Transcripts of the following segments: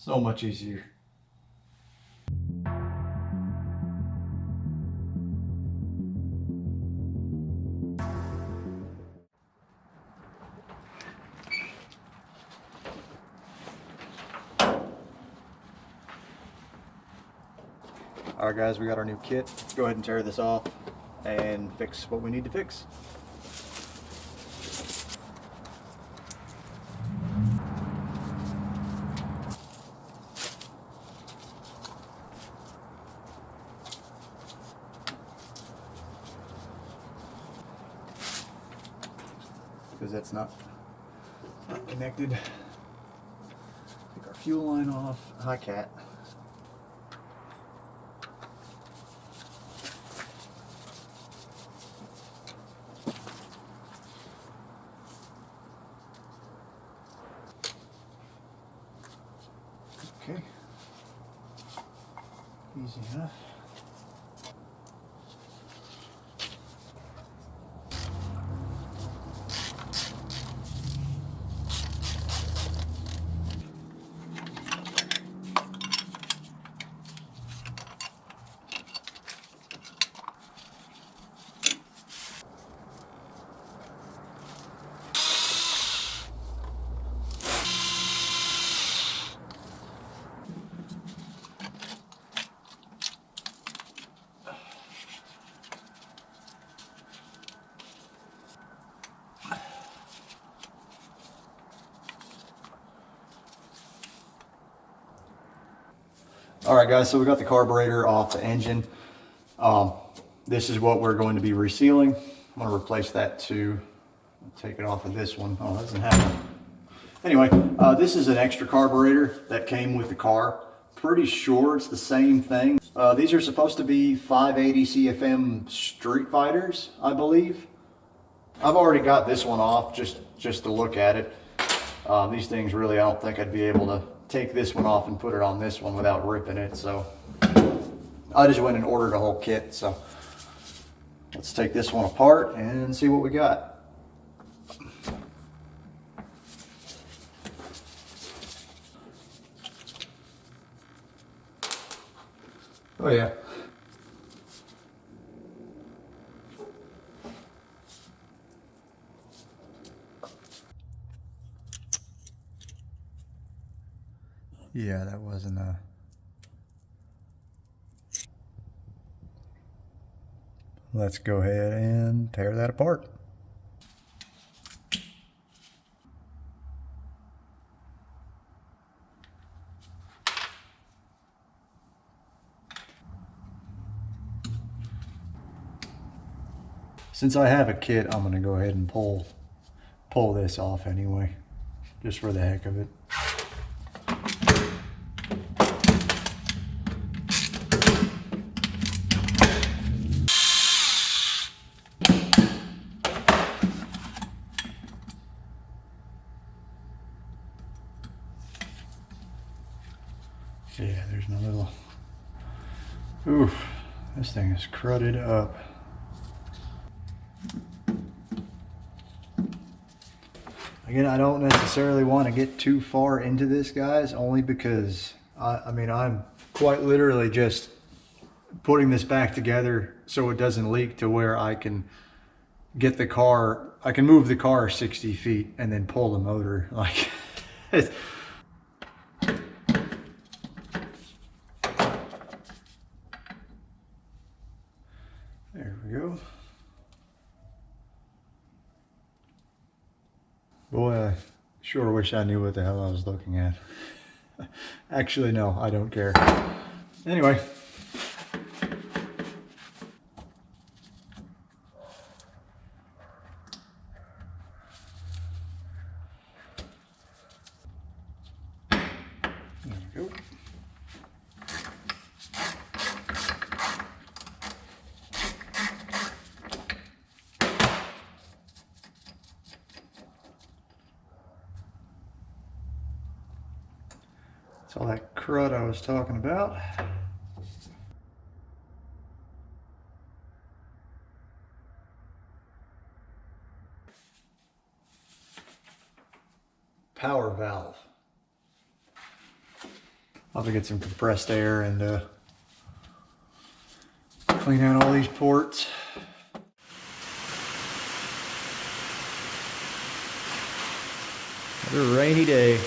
So much easier. Alright guys, we got our new kit. Let's go ahead and tear this off and fix what we need to fix. Because that's not connected. Take our fuel line off. Hi, cat. Okay. Easy enough. Alright guys, so we got the carburetor off the engine. This is what we're going to be resealing. I'm going to replace that too. Take it off of this one. Oh, that doesn't have one. Anyway, this is an extra carburetor that came with the car. Pretty sure it's the same thing. These are supposed to be 580 CFM Street Fighters, I believe. I've already got this one off just to look at it. These things really, I don't think I'd be able to take this one off and put it on this one without ripping it. So I just went and ordered a whole kit. So let's take this one apart and see what we got. Oh yeah. Yeah, that wasn't a... Let's go ahead and tear that apart. Since I have a kit, I'm going to go ahead and pull this off anyway, just for the heck of it. Yeah, there's my little... Oof, this thing is crudded up. Again, I don't necessarily want to get too far into this, guys, only because I mean, I'm quite literally just putting this back together so it doesn't leak to where I can get the car, I can move the car 60 feet and then pull the motor. Like, it's, there we go. Boy, I sure wish I knew what the hell I was looking at. Actually, no, I don't care. Anyway. There we go. That's all that crud I was talking about. Power valve. I'll have to get some compressed air and clean out all these ports. Another rainy day.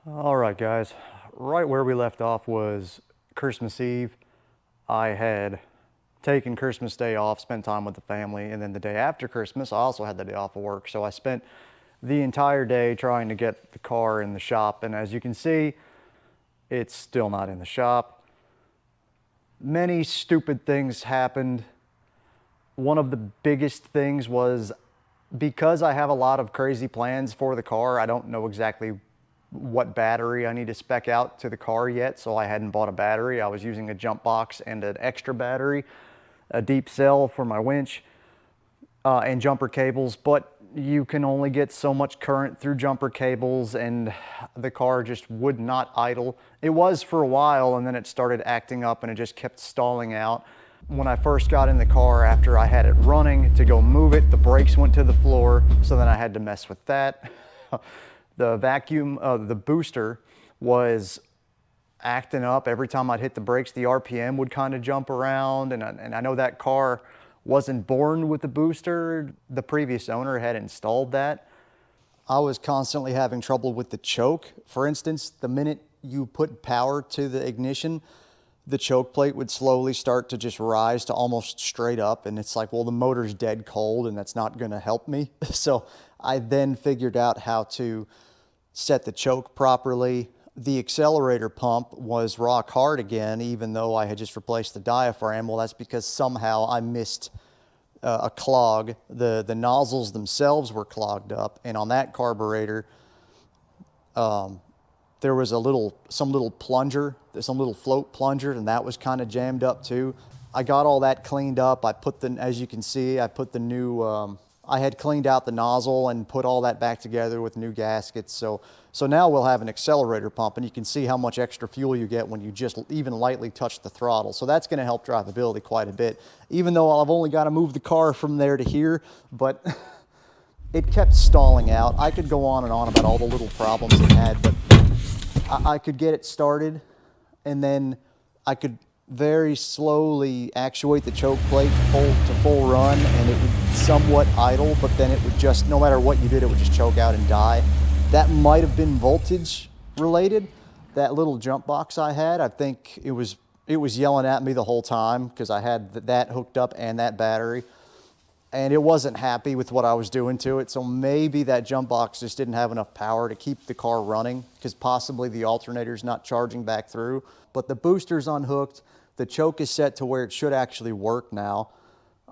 All right, guys, right where we left off was Christmas Eve. I had taken Christmas Day off, spent time with the family, and then the day after Christmas, I also had the day off of work. So I spent the entire day trying to get the car in the shop, and as you can see, it's still not in the shop. Many stupid things happened. One of the biggest things was because I have a lot of crazy plans for the car, I don't know exactly what battery I need to spec out to the car yet, so I hadn't bought a battery. I was using a jump box and an extra battery, a deep cell for my winch, and jumper cables, but you can only get so much current through jumper cables, and the car just would not idle. It was for a while, and then it started acting up and it just kept stalling out. When I first got in the car after I had it running to go move it, the brakes went to the floor, so then I had to mess with that. The vacuum, the booster was acting up. Every time I'd hit the brakes, the RPM would kind of jump around, and I know that car wasn't born with the booster. The previous owner had installed that. I was constantly having trouble with the choke. For instance, the minute you put power to the ignition, the choke plate would slowly start to just rise to almost straight up. And it's like, well, the motor's dead cold and that's not going to help me. So I then figured out how to set the choke properly. The accelerator pump was rock hard again, even though I had just replaced the diaphragm. Well, that's because somehow I missed a clog. The nozzles themselves were clogged up, and on that carburetor, there was some little float plunger, and that was kind of jammed up too. I got all that cleaned up. As you can see, I put the new, I had cleaned out the nozzle and put all that back together with new gaskets. So now we'll have an accelerator pump, and you can see how much extra fuel you get when you just even lightly touch the throttle. So that's gonna help drivability quite a bit, even though I've only got to move the car from there to here, but it kept stalling out. I could go on and on about all the little problems it had, but I could get it started, and then I could very slowly actuate the choke plate to full run, and it would somewhat idle, but then it would just, no matter what you did, it would just choke out and die. That might have been voltage related. That little jump box I had, I think it was yelling at me the whole time because I had that hooked up and that battery, and it wasn't happy with what I was doing to it. So maybe that jump box just didn't have enough power to keep the car running, because possibly the alternator's not charging back through. But the booster's unhooked. The choke is set to where it should actually work now.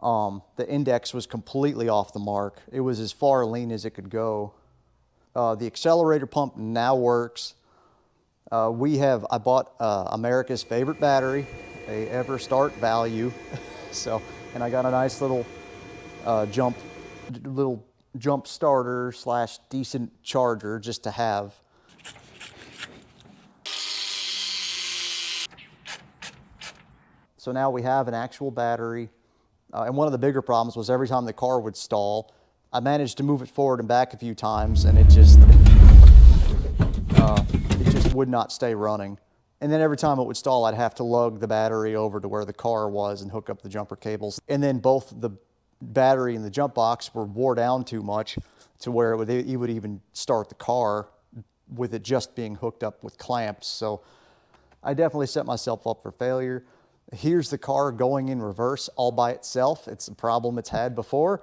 The index was completely off the mark. It was as far lean as it could go. The accelerator pump now works. I bought America's favorite battery, a EverStart Value. And I got a nice little jump starter / decent charger just to have. So now we have an actual battery. And one of the bigger problems was every time the car would stall, I managed to move it forward and back a few times, and it just would not stay running. And then every time it would stall, I'd have to lug the battery over to where the car was and hook up the jumper cables. And then both the battery and the jump box were wore down too much to where it would even start the car with it just being hooked up with clamps. So I definitely set myself up for failure. Here's the car going in reverse all by itself. It's a problem it's had before.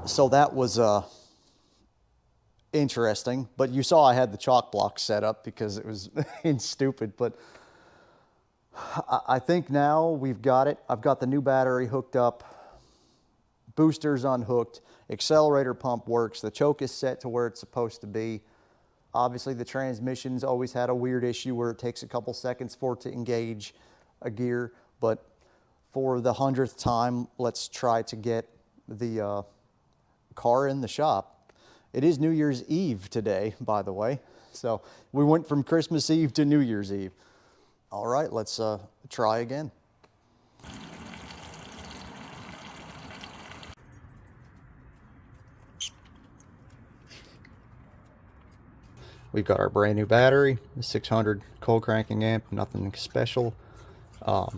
So that was interesting, but you saw I had the chalk block set up because it was stupid. But I think now we've got it. I've got the new battery hooked up, boosters unhooked, accelerator pump works, the choke is set to where it's supposed to be. Obviously the transmission's always had a weird issue where it takes a couple seconds for it to engage a gear, but for the 100th time, let's try to get the car in the shop. It is New Year's Eve today, by the way. So we went from Christmas Eve to New Year's Eve. All right, let's try again. We've got our brand new battery, the 600 cold cranking amp, nothing special. Got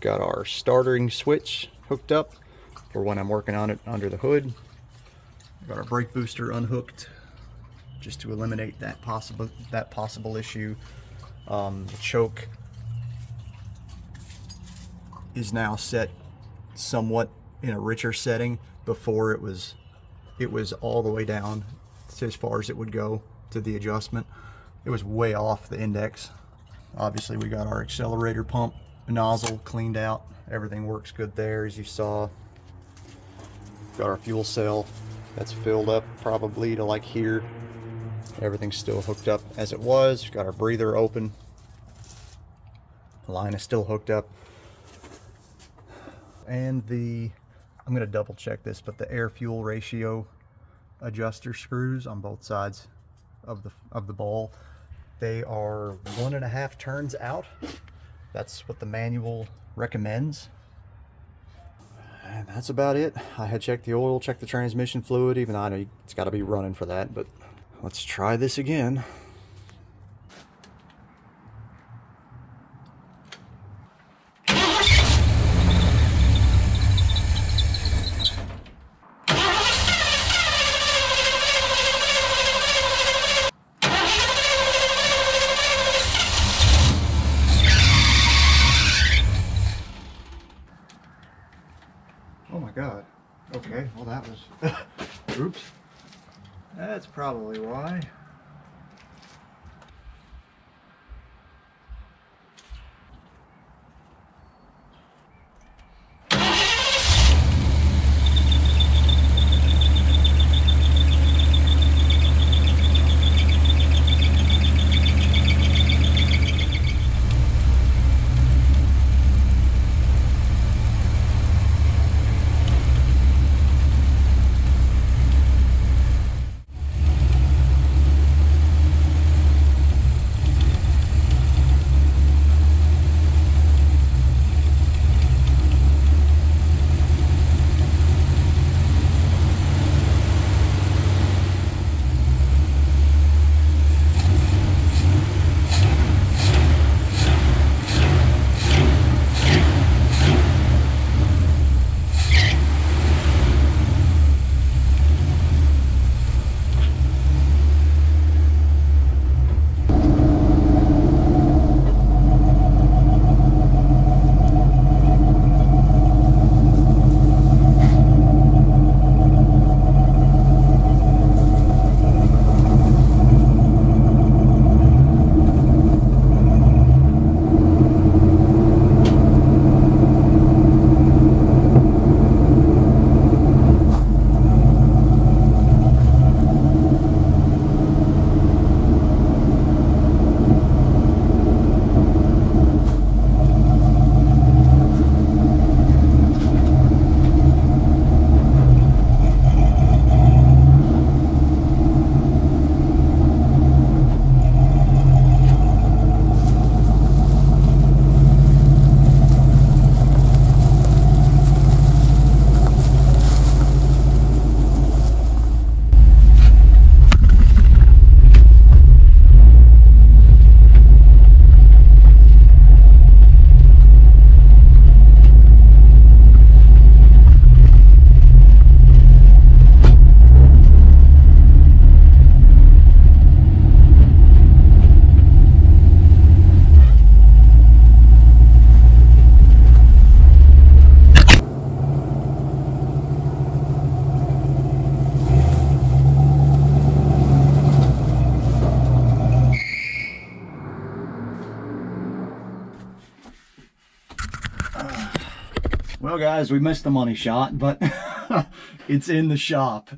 our starting switch hooked up for when I'm working on it under the hood. Got our brake booster unhooked just to eliminate that possible issue. The choke is now set somewhat in a richer setting. Before it was all the way down to as far as it would go to the adjustment. It was way off the index. Obviously we got our accelerator pump nozzle cleaned out. Everything works good there, as you saw. Got our fuel cell that's filled up probably to like here. Everything's still hooked up as it was. We've got our breather open. The line is still hooked up. And I'm gonna double check this, but the air fuel ratio adjuster screws on both sides of the ball, they are 1.5 turns out. That's what the manual recommends. And that's about it. I had checked the oil, checked the transmission fluid, even though I know it's got to be running for that, but let's try this again. God. Okay, well that was, oops. That's probably why. Well guys, we missed the money shot, but it's in the shop.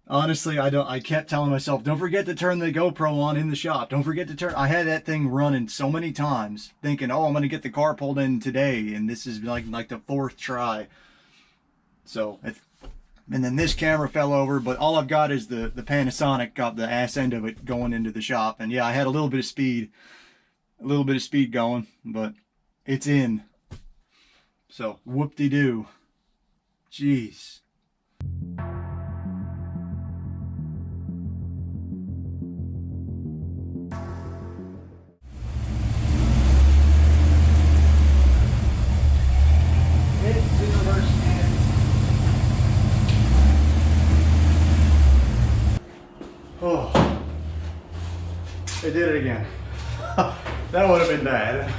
Honestly, I kept telling myself, don't forget to turn the GoPro on in the shop. Don't forget to turn. I had that thing running so many times thinking, oh, I'm going to get the car pulled in today. And this is like the 4th try. So, and then this camera fell over, but all I've got is the Panasonic, got the ass end of it going into the shop. And yeah, I had a little bit of speed going, but it's in. So, whoop-de-doo. Jeez. Oh, they did it again. That would have been bad.